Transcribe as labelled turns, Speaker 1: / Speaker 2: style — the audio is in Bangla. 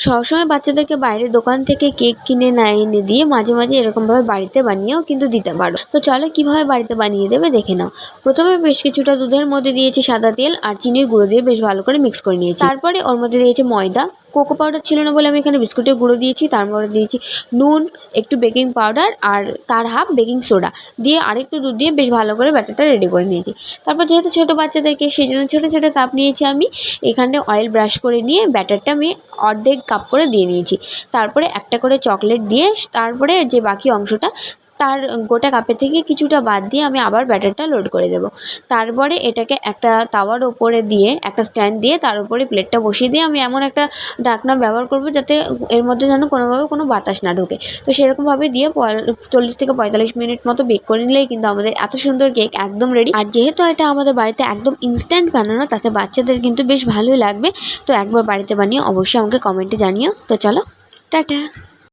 Speaker 1: সবসময় বাচ্চাদেরকে বাইরের দোকান থেকে কেক কিনে না এনে দিয়ে মাঝে মাঝে এরকমভাবে বাড়িতে বানিয়েও কিন্তু দিতে পারো। তো চলো কীভাবে বাড়িতে বানিয়ে দেবে দেখে নাও। প্রথমে বেশ কিছুটা দুধের মধ্যে দিয়েছি সাদা তেল আর চিনির গুঁড়ো দিয়ে বেশ ভালো করে মিক্স করে নিয়েছি। তারপরে ওর মধ্যে দিয়েছি ময়দা, কোকো পাউডার ছিল না বলে আমি এখানে বিস্কুটের গুঁড়ো দিয়েছি। তারপরে দিয়েছি নুন, একটু বেকিং পাউডার আর তার হাফ বেকিং সোডা দিয়ে আরেকটু দুধ দিয়ে বেশ ভালো করে ব্যাটারটা রেডি করে নিয়েছি। তারপর যেহেতু ছোটো বাচ্চাদেরকে সেই জন্য ছোটো ছোটো কাপ নিয়েছি আমি। এখানে অয়েল ব্রাশ করে নিয়ে ব্যাটারটা আমি অর্ধেক কাপ করে দিয়ে নিয়েছি। তারপরে একটা করে চকলেট দিয়ে তারপরে যে বাকি অংশটা তার গোটা কাপের থেকে কিছুটা বাদ দিয়ে আমি আবার ব্যাটারটা লোড করে দেবো। তারপরে এটাকে একটা তাওয়ার ওপরে দিয়ে একটা স্ট্যান্ড দিয়ে তার উপরে প্লেটটা বসিয়ে দিয়ে আমি এমন একটা ঢাকনা ব্যবহার করব যাতে এর মধ্যে যেন কোনোভাবে কোনো বাতাস না ঢোকে। তো সেরকমভাবে দিয়ে 40 থেকে 45 মিনিট মতো বেক করে নিলেই কিন্তু আমাদের এত সুন্দর কেক একদম রেডি। আর যেহেতু এটা আমাদের বাড়িতে একদম ইনস্ট্যান্ট বানানো, তাতে বাচ্চাদের কিন্তু বেশ ভালোই লাগবে। তো একবার বাড়িতে বানিয়ে অবশ্যই আমাকে কমেন্টে জানিও। তো চলো টাটা।